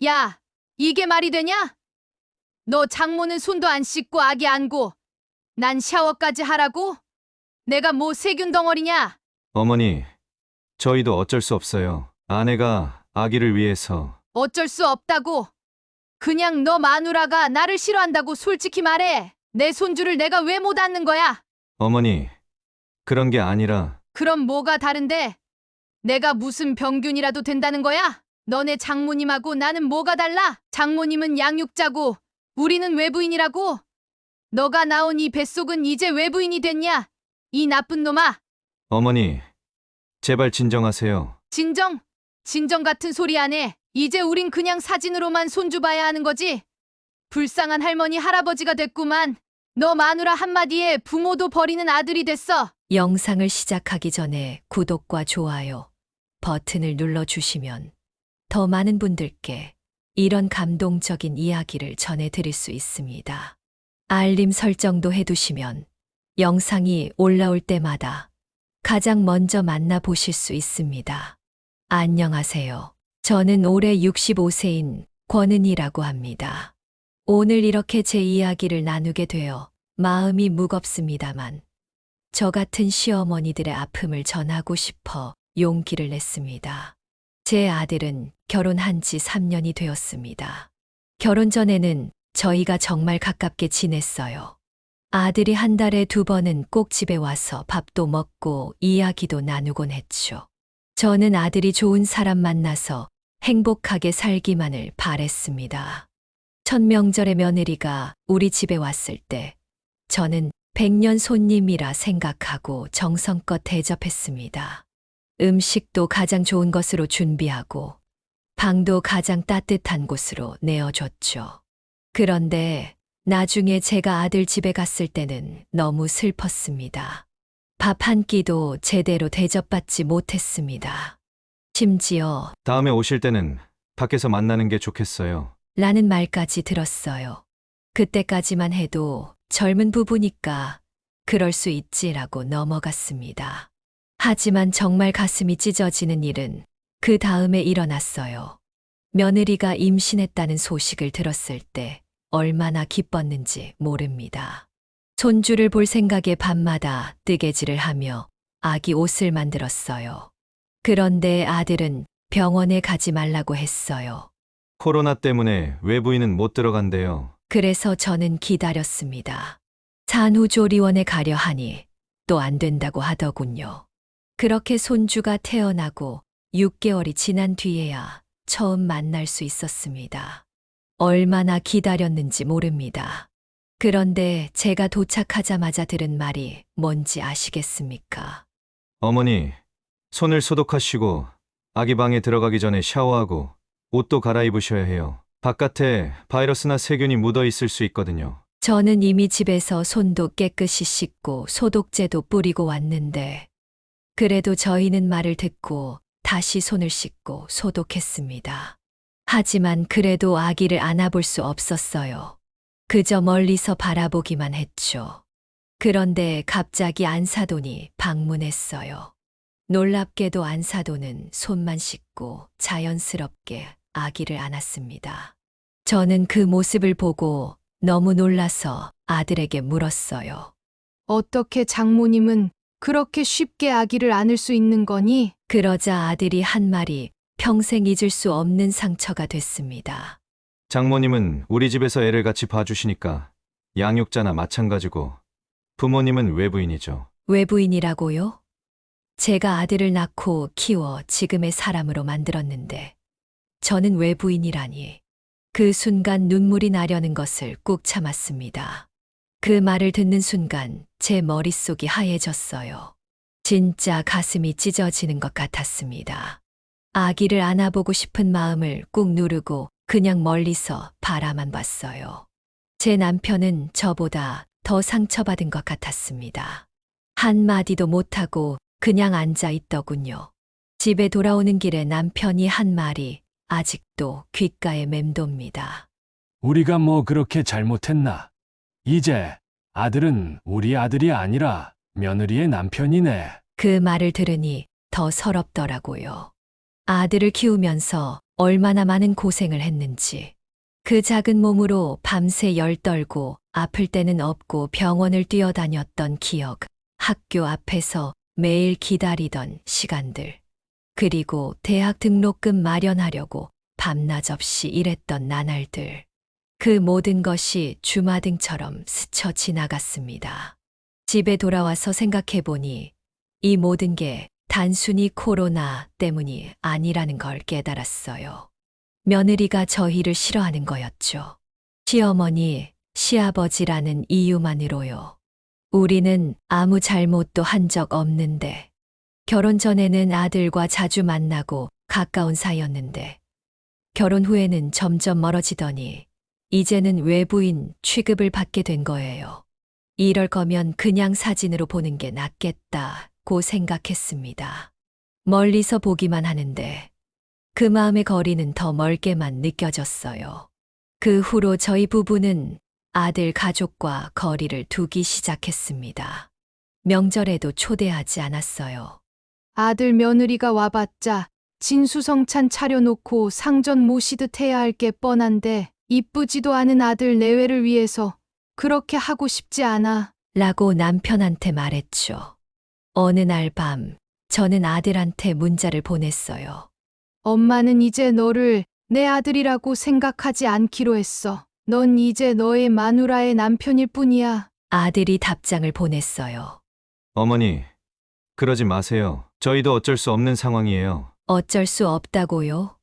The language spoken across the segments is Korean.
야, 이게 말이 되냐? 너 장모는 손도 안 씻고 아기 안고 난 샤워까지 하라고? 내가 뭐 세균 덩어리냐? 어머니, 저희도 어쩔 수 없어요. 아내가 아기를 위해서. 어쩔 수 없다고. 그냥 너 마누라가 나를 싫어한다고 솔직히 말해. 내 손주를 내가 왜 못 안는 거야? 어머니, 그런 게 아니라. 그럼 뭐가 다른데? 내가 무슨 병균이라도 된다는 거야? 너네 장모님하고 나는 뭐가 달라? 장모님은 양육자고 우리는 외부인이라고? 너가 나온 이 뱃속은 이제 외부인이 됐냐? 이 나쁜 놈아. 어머니, 제발 진정하세요. 진정 같은 소리 안 해. 이제 우린 그냥 사진으로만 손주 봐야 하는 거지. 불쌍한 할머니 할아버지가 됐구만. 너 마누라 한마디에 부모도 버리는 아들이 됐어. 영상을 시작하기 전에 구독과 좋아요 버튼을 눌러주시면 더 많은 분들께 이런 감동적인 이야기를 전해드릴 수 있습니다. 알림 설정도 해두시면 영상이 올라올 때마다 가장 먼저 만나보실 수 있습니다. 안녕하세요. 저는 올해 65세인 권은희라고 합니다. 오늘 이렇게 제 이야기를 나누게 되어 마음이 무겁습니다만 저 같은 시어머니들의 아픔을 전하고 싶어 용기를 냈습니다. 제 아들은 결혼한 지 3년이 되었습니다. 결혼 전에는 저희가 정말 가깝게 지냈어요. 아들이 한 달에 2번은 꼭 집에 와서 밥도 먹고 이야기도 나누곤 했죠. 저는 아들이 좋은 사람 만나서 행복하게 살기만을 바랬습니다. 첫 명절에 며느리가 우리 집에 왔을 때 저는 100년 손님이라 생각하고 정성껏 대접했습니다. 음식도 가장 좋은 것으로 준비하고 방도 가장 따뜻한 곳으로 내어줬죠. 그런데 나중에 제가 아들 집에 갔을 때는 너무 슬펐습니다. 밥 한 끼도 제대로 대접받지 못했습니다. 심지어 다음에 오실 때는 밖에서 만나는 게 좋겠어요. 라는 말까지 들었어요. 그때까지만 해도 젊은 부부니까 그럴 수 있지라고 넘어갔습니다. 하지만 정말 가슴이 찢어지는 일은 그 다음에 일어났어요. 며느리가 임신했다는 소식을 들었을 때 얼마나 기뻤는지 모릅니다. 손주를 볼 생각에 밤마다 뜨개질을 하며 아기 옷을 만들었어요. 그런데 아들은 병원에 가지 말라고 했어요. 코로나 때문에 외부인은 못 들어간대요. 그래서 저는 기다렸습니다. 산후조리원에 가려 하니 또 안 된다고 하더군요. 그렇게 손주가 태어나고 6개월이 지난 뒤에야 처음 만날 수 있었습니다. 얼마나 기다렸는지 모릅니다. 그런데 제가 도착하자마자 들은 말이 뭔지 아시겠습니까? 어머니, 손을 소독하시고 아기 방에 들어가기 전에 샤워하고 옷도 갈아입으셔야 해요. 바깥에 바이러스나 세균이 묻어 있을 수 있거든요. 저는 이미 집에서 손도 깨끗이 씻고 소독제도 뿌리고 왔는데 그래도 저희는 말을 듣고 다시 손을 씻고 소독했습니다. 하지만 그래도 아기를 안아볼 수 없었어요. 그저 멀리서 바라보기만 했죠. 그런데 갑자기 안사돈이 방문했어요. 놀랍게도 안사돈은 손만 씻고 자연스럽게 아기를 안았습니다. 저는 그 모습을 보고 너무 놀라서 아들에게 물었어요. 어떻게 장모님은 그렇게 쉽게 아기를 안을 수 있는 거니? 그러자 아들이 한 말이 평생 잊을 수 없는 상처가 됐습니다. 장모님은 우리 집에서 애를 같이 봐주시니까 양육자나 마찬가지고 부모님은 외부인이죠. 외부인이라고요? 제가 아들을 낳고 키워 지금의 사람으로 만들었는데 저는 외부인이라니. 그 순간 눈물이 나려는 것을 꾹 참았습니다. 그 말을 듣는 순간 제 머릿속이 하얘졌어요. 진짜 가슴이 찢어지는 것 같았습니다. 아기를 안아보고 싶은 마음을 꾹 누르고 그냥 멀리서 바라만 봤어요. 제 남편은 저보다 더 상처받은 것 같았습니다. 한마디도 못하고 그냥 앉아 있더군요. 집에 돌아오는 길에 남편이 한 말이 아직도 귓가에 맴돕니다. 우리가 뭐 그렇게 잘못했나? 이제 아들은 우리 아들이 아니라 며느리의 남편이네. 그 말을 들으니 더 서럽더라고요. 아들을 키우면서 얼마나 많은 고생을 했는지. 그 작은 몸으로 밤새 열떨고 아플 때는 업고 병원을 뛰어다녔던 기억, 학교 앞에서 매일 기다리던 시간들, 그리고 대학 등록금 마련하려고 밤낮 없이 일했던 나날들. 그 모든 것이 주마등처럼 스쳐 지나갔습니다. 집에 돌아와서 생각해보니 이 모든 게 단순히 코로나 때문이 아니라는 걸 깨달았어요. 며느리가 저희를 싫어하는 거였죠. 시어머니, 시아버지라는 이유만으로요. 우리는 아무 잘못도 한 적 없는데, 결혼 전에는 아들과 자주 만나고 가까운 사이였는데, 결혼 후에는 점점 멀어지더니, 이제는 외부인 취급을 받게 된 거예요. 이럴 거면 그냥 사진으로 보는 게 낫겠다고 생각했습니다. 멀리서 보기만 하는데, 그 마음의 거리는 더 멀게만 느껴졌어요. 그 후로 저희 부부는 아들 가족과 거리를 두기 시작했습니다. 명절에도 초대하지 않았어요. 아들 며느리가 와봤자 진수성찬 차려놓고 상전 모시듯 해야 할 게 뻔한데 이쁘지도 않은 아들 내외를 위해서 그렇게 하고 싶지 않아. 라고 남편한테 말했죠. 어느 날 밤, 저는 아들한테 문자를 보냈어요. 엄마는 이제 너를 내 아들이라고 생각하지 않기로 했어. 넌 이제 너의 마누라의 남편일 뿐이야. 아들이 답장을 보냈어요. 어머니, 그러지 마세요. 저희도 어쩔 수 없는 상황이에요. 어쩔 수 없다고요?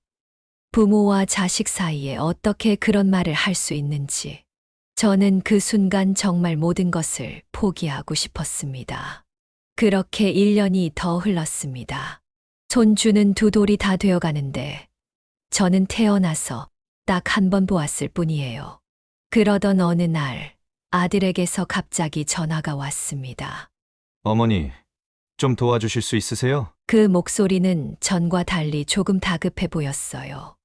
부모와 자식 사이에 어떻게 그런 말을 할 수 있는지. 저는 그 순간 정말 모든 것을 포기하고 싶었습니다. 그렇게 1년이 더 흘렀습니다. 손주는 두 돌이 다 되어 가는데 저는 태어나서 딱 한 번 보았을 뿐이에요. 그러던 어느 날 아들에게서 갑자기 전화가 왔습니다. 어머니, 좀 도와주실 수 있으세요? 그 목소리는 전과 달리 조금 다급해 보였어요.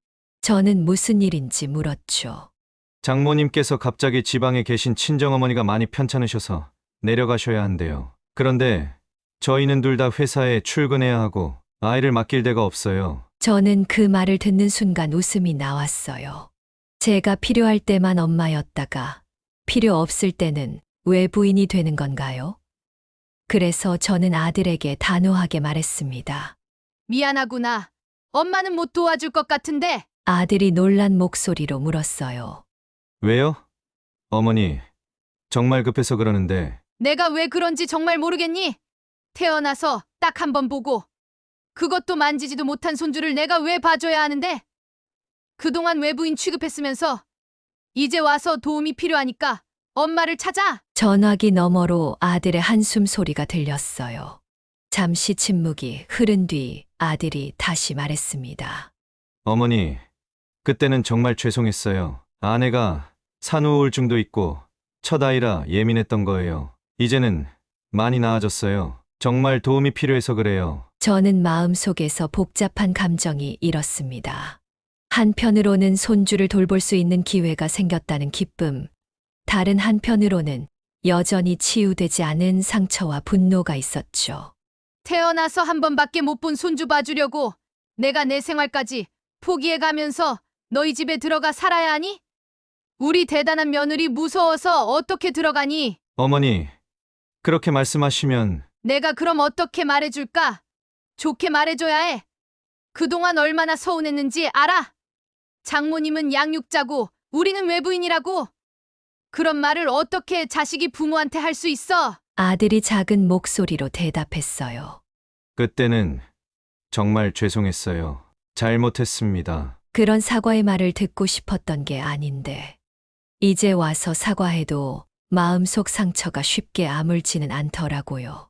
저는 무슨 일인지 물었죠. 장모님께서 갑자기 지방에 계신 친정어머니가 많이 편찮으셔서 내려가셔야 한대요. 그런데 저희는 둘 다 회사에 출근해야 하고 아이를 맡길 데가 없어요. 저는 그 말을 듣는 순간 웃음이 나왔어요. 제가 필요할 때만 엄마였다가 필요 없을 때는 외부인이 되는 건가요? 그래서 저는 아들에게 단호하게 말했습니다. 미안하구나. 엄마는 못 도와줄 것 같은데. 아들이 놀란 목소리로 물었어요. 왜요? 어머니, 정말 급해서 그러는데. 내가 왜 그런지 정말 모르겠니? 태어나서 딱 한 번 보고 그것도 만지지도 못한 손주를 내가 왜 봐줘야 하는데? 그동안 외부인 취급했으면서 이제 와서 도움이 필요하니까 엄마를 찾아. 전화기 너머로 아들의 한숨 소리가 들렸어요. 잠시 침묵이 흐른 뒤 아들이 다시 말했습니다. 어머니, 그때는 정말 죄송했어요. 아내가 산후 우울증도 있고 첫 아이라 예민했던 거예요. 이제는 많이 나아졌어요. 정말 도움이 필요해서 그래요. 저는 마음속에서 복잡한 감정이 일었습니다. 한편으로는 손주를 돌볼 수 있는 기회가 생겼다는 기쁨, 다른 한편으로는 여전히 치유되지 않은 상처와 분노가 있었죠. 태어나서 한 번밖에 못 본 손주 봐주려고 내가 내 생활까지 포기해가면서 너희 집에 들어가 살아야 하니? 우리 대단한 며느리 무서워서 어떻게 들어가니? 어머니, 그렇게 말씀하시면 내가 그럼 어떻게 말해줄까? 좋게 말해줘야 해. 그동안 얼마나 서운했는지 알아? 장모님은 양육자고 우리는 외부인이라고. 그런 말을 어떻게 자식이 부모한테 할 수 있어? 아들이 작은 목소리로 대답했어요. 그때는 정말 죄송했어요. 잘못했습니다. 그런 사과의 말을 듣고 싶었던 게 아닌데, 이제 와서 사과해도 마음속 상처가 쉽게 아물지는 않더라고요.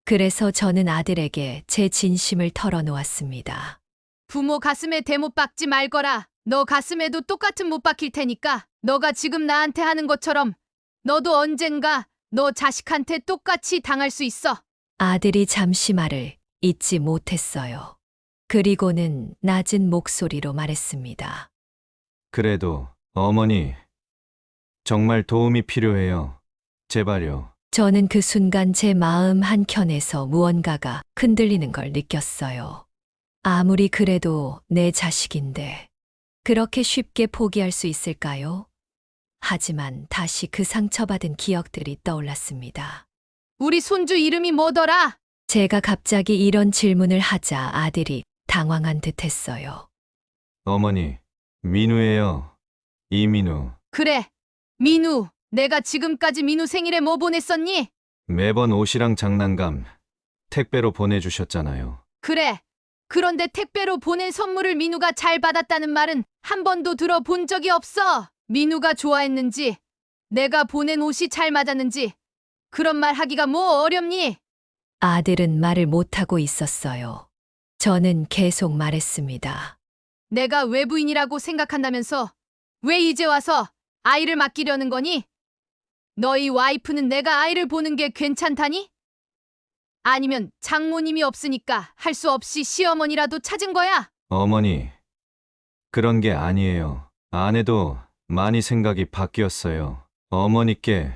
그래서 저는 아들에게 제 진심을 털어놓았습니다. 부모 가슴에 대못 박지 말거라. 너 가슴에도 똑같은 못 박힐 테니까 너가 지금 나한테 하는 것처럼 너도 언젠가 너 자식한테 똑같이 당할 수 있어. 아들이 잠시 말을 잊지 못했어요. 그리고는 낮은 목소리로 말했습니다. 그래도 어머니, 정말 도움이 필요해요. 제발요. 저는 그 순간 제 마음 한켠에서 무언가가 흔들리는 걸 느꼈어요. 아무리 그래도 내 자식인데 그렇게 쉽게 포기할 수 있을까요? 하지만 다시 그 상처받은 기억들이 떠올랐습니다. 우리 손주 이름이 뭐더라? 제가 갑자기 이런 질문을 하자 아들이 당황한 듯 했어요. 어머니, 민우예요. 이민우. 그래, 민우. 내가 지금까지 민우 생일에 뭐 보냈었니? 매번 옷이랑 장난감 택배로 보내주셨잖아요. 그래. 그런데 택배로 보낸 선물을 민우가 잘 받았다는 말은 한 번도 들어본 적이 없어. 민우가 좋아했는지, 내가 보낸 옷이 잘 맞았는지, 그런 말 하기가 뭐 어렵니? 아들은 말을 못하고 있었어요. 저는 계속 말했습니다. 내가 외부인이라고 생각한다면서 왜 이제 와서 아이를 맡기려는 거니? 너희 와이프는 내가 아이를 보는 게 괜찮다니? 아니면 장모님이 없으니까 할 수 없이 시어머니라도 찾은 거야? 어머니, 그런 게 아니에요. 아내도 많이 생각이 바뀌었어요. 어머니께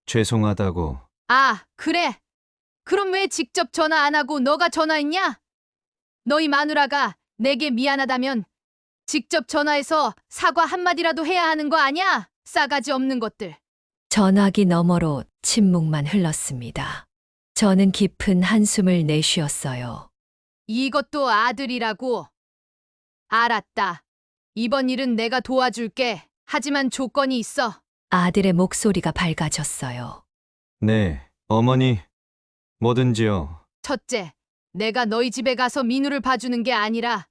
죄송하다고. 아, 그래. 그럼 왜 직접 전화 안 하고 너가 전화했냐? 너희 마누라가 내게 미안하다면 직접 전화해서 사과 한마디라도 해야 하는 거 아냐? 싸가지 없는 것들. 전화기 너머로 침묵만 흘렀습니다. 저는 깊은 한숨을 내쉬었어요. 이것도 아들이라고. 알았다. 이번 일은 내가 도와줄게. 하지만 조건이 있어. 아들의 목소리가 밝아졌어요. 네, 어머니, 뭐든지요. 첫째, 내가 너희 집에 가서 민우를 봐주는 게 아니라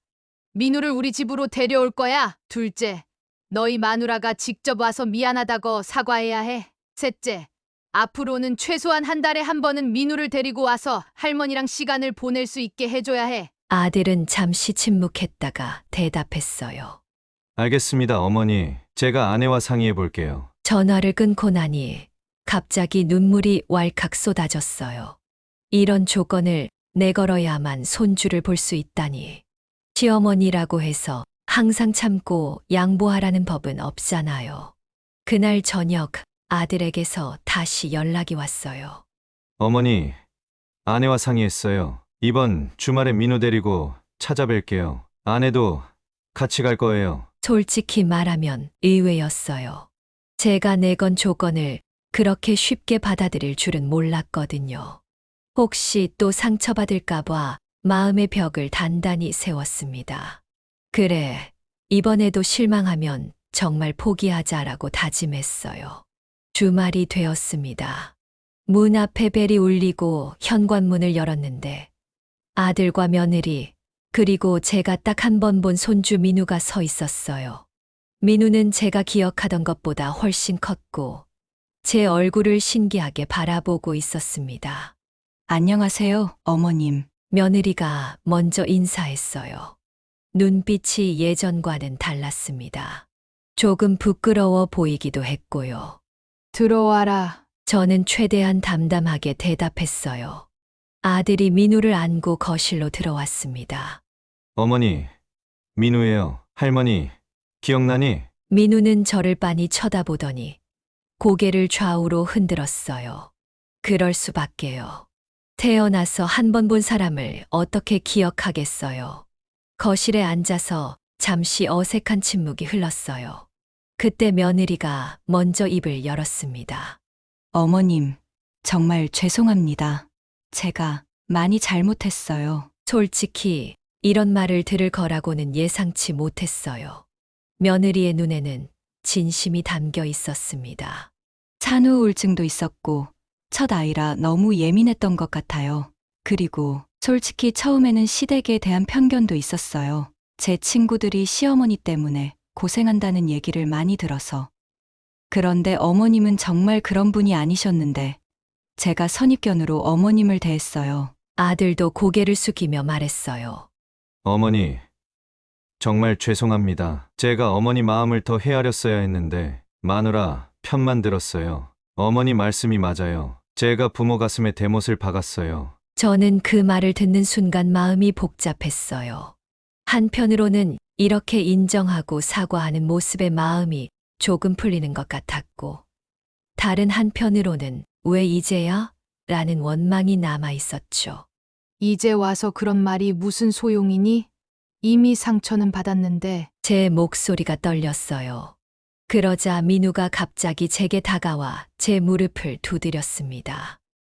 민우를 우리 집으로 데려올 거야. 둘째, 너희 마누라가 직접 와서 미안하다고 사과해야 해. 셋째, 앞으로는 최소한 한 달에 한 번은 민우를 데리고 와서 할머니랑 시간을 보낼 수 있게 해줘야 해. 아들은 잠시 침묵했다가 대답했어요. 알겠습니다, 어머니. 제가 아내와 상의해 볼게요. 전화를 끊고 나니 갑자기 눈물이 왈칵 쏟아졌어요. 이런 조건을 내걸어야만 손주를 볼 수 있다니. 시어머니라고 해서 항상 참고 양보하라는 법은 없잖아요. 그날 저녁 아들에게서 다시 연락이 왔어요. 어머니, 아내와 상의했어요. 이번 주말에 민우 데리고 찾아뵐게요. 아내도 같이 갈 거예요. 솔직히 말하면 의외였어요. 제가 내건 조건을 그렇게 쉽게 받아들일 줄은 몰랐거든요. 혹시 또 상처받을까봐 마음의 벽을 단단히 세웠습니다. 그래, 이번에도 실망하면 정말 포기하자라고 다짐했어요. 주말이 되었습니다. 문 앞에 벨이 울리고 현관문을 열었는데 아들과 며느리 그리고 제가 딱 한 번 본 손주 민우가 서 있었어요. 민우는 제가 기억하던 것보다 훨씬 컸고 제 얼굴을 신기하게 바라보고 있었습니다. 안녕하세요, 어머님. 며느리가 먼저 인사했어요. 눈빛이 예전과는 달랐습니다. 조금 부끄러워 보이기도 했고요. 들어와라. 저는 최대한 담담하게 대답했어요. 아들이 민우를 안고 거실로 들어왔습니다. 어머니, 민우예요. 할머니, 기억나니? 민우는 저를 빤히 쳐다보더니 고개를 좌우로 흔들었어요. 그럴 수밖에요. 태어나서 한 번 본 사람을 어떻게 기억하겠어요. 거실에 앉아서 잠시 어색한 침묵이 흘렀어요. 그때 며느리가 먼저 입을 열었습니다. 어머님, 정말 죄송합니다. 제가 많이 잘못했어요. 솔직히 이런 말을 들을 거라고는 예상치 못했어요. 며느리의 눈에는 진심이 담겨 있었습니다. 산후 우울증도 있었고, 첫 아이라 너무 예민했던 것 같아요. 그리고 솔직히 처음에는 시댁에 대한 편견도 있었어요. 제 친구들이 시어머니 때문에 고생한다는 얘기를 많이 들어서. 그런데 어머님은 정말 그런 분이 아니셨는데, 제가 선입견으로 어머님을 대했어요. 아들도 고개를 숙이며 말했어요. 어머니, 정말 죄송합니다. 제가 어머니 마음을 더 헤아렸어야 했는데 마누라 편만 들었어요. 어머니 말씀이 맞아요. 제가 부모 가슴에 대못을 박았어요. 저는 그 말을 듣는 순간 마음이 복잡했어요. 한편으로는 이렇게 인정하고 사과하는 모습에 마음이 조금 풀리는 것 같았고, 다른 한편으로는 왜 이제야? 라는 원망이 남아 있었죠. 이제 와서 그런 말이 무슨 소용이니? 이미 상처는 받았는데. 제 목소리가 떨렸어요. 그러자 민우가 갑자기 제게 다가와 제 무릎을 두드렸습니다.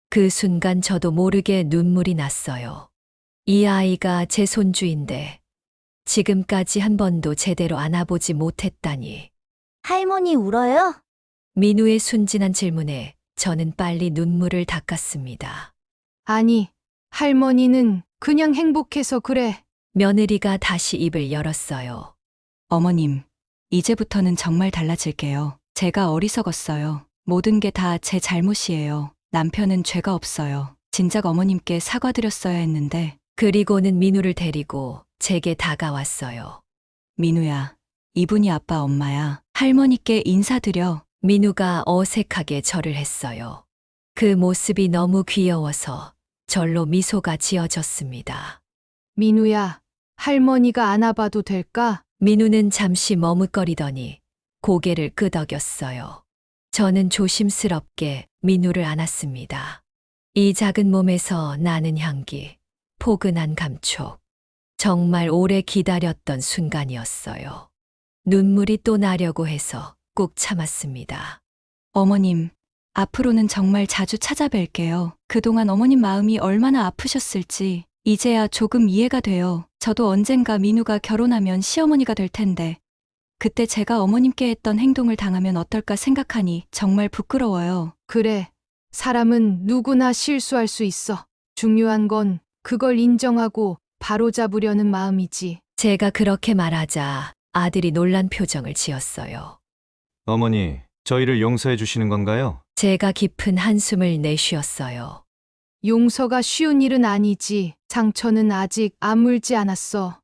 그 순간 저도 모르게 눈물이 났어요. 이 아이가 제 손주인데 지금까지 한 번도 제대로 안아보지 못했다니. 할머니 울어요? 민우의 순진한 질문에 저는 빨리 눈물을 닦았습니다. 아니, 할머니는 그냥 행복해서 그래. 며느리가 다시 입을 열었어요. 어머님, 이제부터는 정말 달라질게요. 제가 어리석었어요. 모든 게 다 제 잘못이에요. 남편은 죄가 없어요. 진작 어머님께 사과드렸어야 했는데. 그리고는 민우를 데리고 제게 다가왔어요. 민우야, 이분이 아빠 엄마야. 할머니께 인사드려. 민우가 어색하게 절을 했어요. 그 모습이 너무 귀여워서 절로 미소가 지어졌습니다. 민우야, 할머니가 안아봐도 될까? 민우는 잠시 머뭇거리더니 고개를 끄덕였어요. 저는 조심스럽게 민우를 안았습니다. 이 작은 몸에서 나는 향기, 포근한 감촉. 정말 오래 기다렸던 순간이었어요. 눈물이 또 나려고 해서 꾹 참았습니다. 어머님, 앞으로는 정말 자주 찾아뵐게요. 그동안 어머님 마음이 얼마나 아프셨을지 이제야 조금 이해가 돼요. 저도 언젠가 민우가 결혼하면 시어머니가 될 텐데 그때 제가 어머님께 했던 행동을 당하면 어떨까 생각하니 정말 부끄러워요. 그래, 사람은 누구나 실수할 수 있어. 중요한 건 그걸 인정하고 바로잡으려는 마음이지. 제가 그렇게 말하자 아들이 놀란 표정을 지었어요. 어머니, 저희를 용서해 주시는 건가요? 제가 깊은 한숨을 내쉬었어요. 용서가 쉬운 일은 아니지. 상처는 아직 아물지 않았어.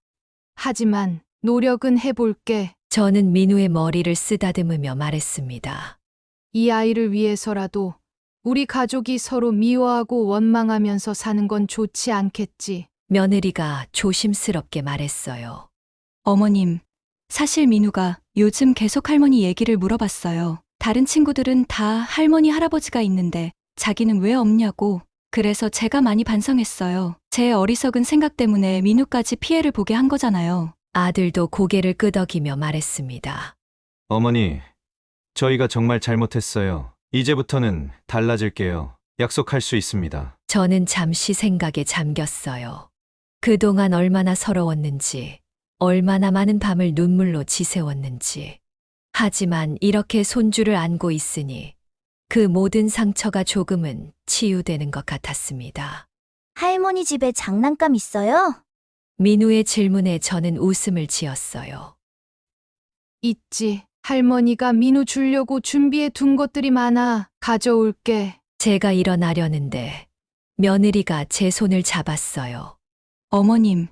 하지만 노력은 해볼게. 저는 민우의 머리를 쓰다듬으며 말했습니다. 이 아이를 위해서라도 우리 가족이 서로 미워하고 원망하면서 사는 건 좋지 않겠지. 며느리가 조심스럽게 말했어요. 어머님, 사실 민우가 요즘 계속 할머니 얘기를 물어봤어요. 다른 친구들은 다 할머니, 할아버지가 있는데 자기는 왜 없냐고. 그래서 제가 많이 반성했어요. 제 어리석은 생각 때문에 민우까지 피해를 보게 한 거잖아요. 아들도 고개를 끄덕이며 말했습니다. 어머니, 저희가 정말 잘못했어요. 이제부터는 달라질게요. 약속할 수 있습니다. 저는 잠시 생각에 잠겼어요. 그동안 얼마나 서러웠는지, 얼마나 많은 밤을 눈물로 지새웠는지. 하지만 이렇게 손주를 안고 있으니 그 모든 상처가 조금은 치유되는 것 같았습니다. 할머니 집에 장난감 있어요? 민우의 질문에 저는 웃음을 지었어요. 있지. 할머니가 민우 주려고 준비해 둔 것들이 많아. 가져올게. 제가 일어나려는데 며느리가 제 손을 잡았어요. 어머님,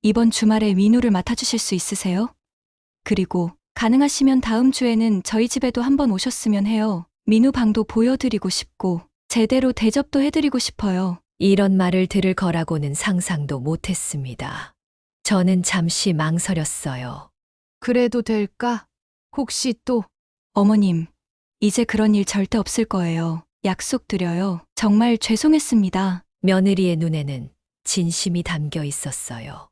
이번 주말에 민우를 맡아주실 수 있으세요? 그리고 가능하시면 다음 주에는 저희 집에도 한번 오셨으면 해요. 민우 방도 보여드리고 싶고 제대로 대접도 해드리고 싶어요. 이런 말을 들을 거라고는 상상도 못했습니다. 저는 잠시 망설였어요. 그래도 될까? 혹시 또 어머님, 이제 그런 일 절대 없을 거예요. 약속드려요. 정말 죄송했습니다. 며느리의 눈에는 진심이 담겨 있었어요.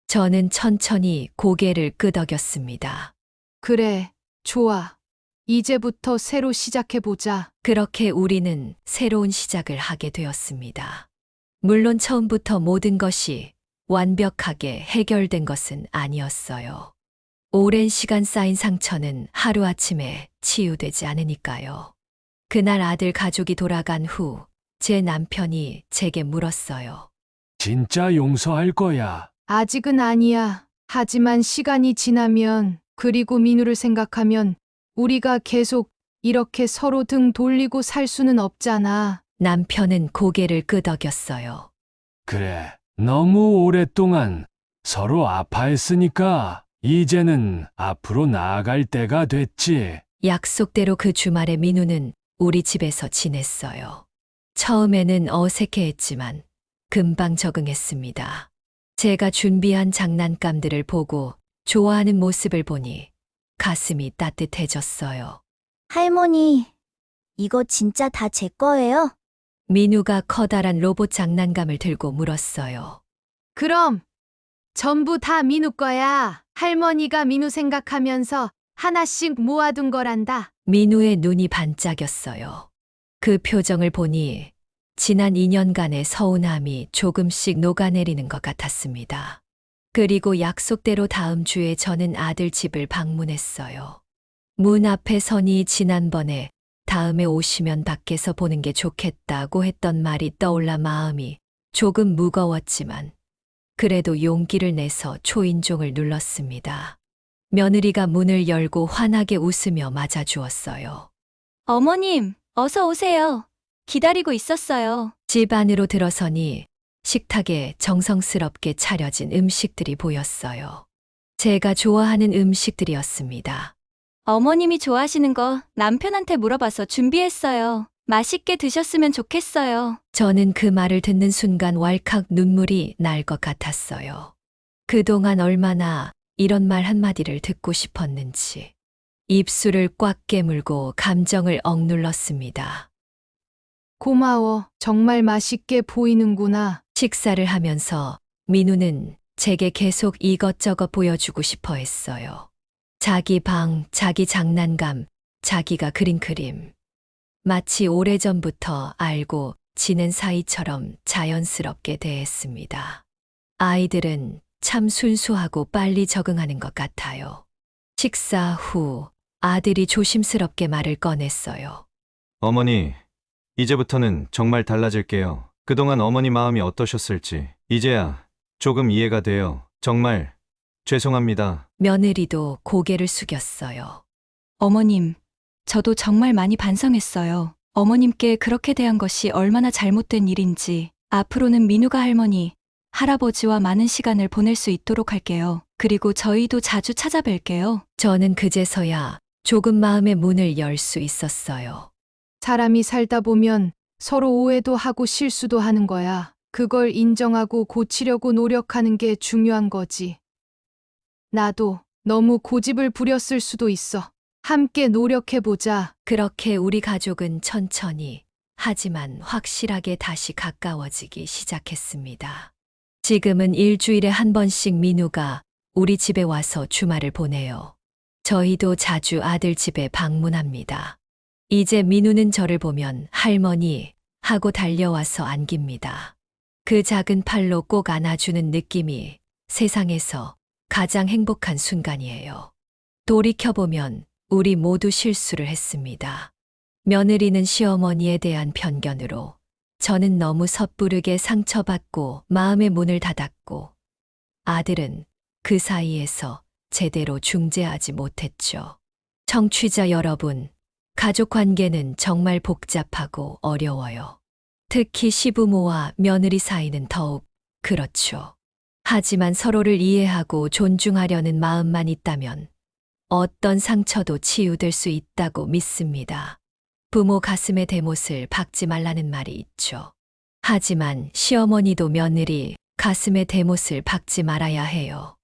저는 천천히 고개를 끄덕였습니다. 그래, 좋아. 이제부터 새로 시작해보자. 그렇게 우리는 새로운 시작을 하게 되었습니다. 물론 처음부터 모든 것이 완벽하게 해결된 것은 아니었어요. 오랜 시간 쌓인 상처는 하루아침에 치유되지 않으니까요. 그날 아들 가족이 돌아간 후 제 남편이 제게 물었어요. 진짜 용서할 거야. 아직은 아니야. 하지만 시간이 지나면, 그리고 민우를 생각하면 우리가 계속 이렇게 서로 등 돌리고 살 수는 없잖아. 남편은 고개를 끄덕였어요. 그래, 너무 오랫동안 서로 아파했으니까 이제는 앞으로 나아갈 때가 됐지. 약속대로 그 주말에 민우는 우리 집에서 지냈어요. 처음에는 어색해했지만 금방 적응했습니다. 제가 준비한 장난감들을 보고 좋아하는 모습을 보니 가슴이 따뜻해졌어요. 할머니, 이거 진짜 다 제 거예요? 민우가 커다란 로봇 장난감을 들고 물었어요. 그럼 전부 다 민우 거야. 할머니가 민우 생각하면서 하나씩 모아둔 거란다. 민우의 눈이 반짝였어요. 그 표정을 보니 지난 2년간의 서운함이 조금씩 녹아내리는 것 같았습니다. 그리고 약속대로 다음 주에 저는 아들 집을 방문했어요. 문 앞에 서니 지난번에 다음에 오시면 밖에서 보는 게 좋겠다고 했던 말이 떠올라 마음이 조금 무거웠지만 그래도 용기를 내서 초인종을 눌렀습니다. 며느리가 문을 열고 환하게 웃으며 맞아주었어요. 어머님, 어서 오세요. 기다리고 있었어요. 집 안으로 들어서니 식탁에 정성스럽게 차려진 음식들이 보였어요. 제가 좋아하는 음식들이었습니다. 어머님이 좋아하시는 거 남편한테 물어봐서 준비했어요. 맛있게 드셨으면 좋겠어요. 저는 그 말을 듣는 순간 왈칵 눈물이 날 것 같았어요. 그동안 얼마나 이런 말 한마디를 듣고 싶었는지 입술을 꽉 깨물고 감정을 억눌렀습니다. 고마워. 정말 맛있게 보이는구나. 식사를 하면서 민우는 제게 계속 이것저것 보여주고 싶어 했어요. 자기 방, 자기 장난감, 자기가 그린 그림. 마치 오래전부터 알고 지낸 사이처럼 자연스럽게 대했습니다. 아이들은 참 순수하고 빨리 적응하는 것 같아요. 식사 후 아들이 조심스럽게 말을 꺼냈어요. 어머니, 이제부터는 정말 달라질게요. 그동안 어머니 마음이 어떠셨을지 이제야 조금 이해가 돼요. 정말 죄송합니다. 며느리도 고개를 숙였어요. 어머님, 저도 정말 많이 반성했어요. 어머님께 그렇게 대한 것이 얼마나 잘못된 일인지 앞으로는 민우가 할머니, 할아버지와 많은 시간을 보낼 수 있도록 할게요. 그리고 저희도 자주 찾아뵐게요. 저는 그제서야 조금 마음의 문을 열 수 있었어요. 사람이 살다 보면 서로 오해도 하고 실수도 하는 거야. 그걸 인정하고 고치려고 노력하는 게 중요한 거지. 나도 너무 고집을 부렸을 수도 있어. 함께 노력해보자. 그렇게 우리 가족은 천천히 하지만 확실하게 다시 가까워지기 시작했습니다. 지금은 일주일에 한 번씩 민우가 우리 집에 와서 주말을 보내요. 저희도 자주 아들 집에 방문합니다. 이제 민우는 저를 보면 할머니 하고 달려와서 안깁니다. 그 작은 팔로 꼭 안아주는 느낌이 세상에서 가장 행복한 순간이에요. 돌이켜보면 우리 모두 실수를 했습니다. 며느리는 시어머니에 대한 편견으로, 저는 너무 섣부르게 상처받고 마음의 문을 닫았고, 아들은 그 사이에서 제대로 중재하지 못했죠. 청취자 여러분, 가족 관계는 정말 복잡하고 어려워요. 특히 시부모와 며느리 사이는 더욱 그렇죠. 하지만 서로를 이해하고 존중하려는 마음만 있다면 어떤 상처도 치유될 수 있다고 믿습니다. 부모 가슴에 대못을 박지 말라는 말이 있죠. 하지만 시어머니도 며느리 가슴에 대못을 박지 말아야 해요.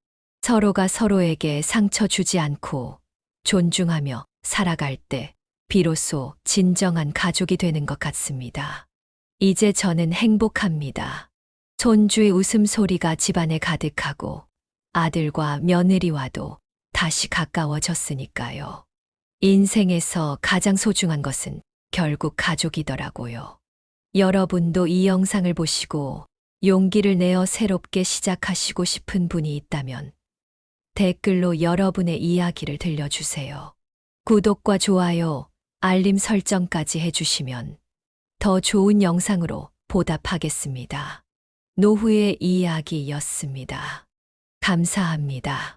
서로가 서로에게 상처 주지 않고 존중하며 살아갈 때 비로소 진정한 가족이 되는 것 같습니다. 이제 저는 행복합니다. 손주의 웃음소리가 집안에 가득하고 아들과 며느리와도 다시 가까워졌으니까요. 인생에서 가장 소중한 것은 결국 가족이더라고요. 여러분도 이 영상을 보시고 용기를 내어 새롭게 시작하시고 싶은 분이 있다면 댓글로 여러분의 이야기를 들려주세요. 구독과 좋아요, 알림 설정까지 해주시면 더 좋은 영상으로 보답하겠습니다. 노후의 이야기였습니다. 감사합니다.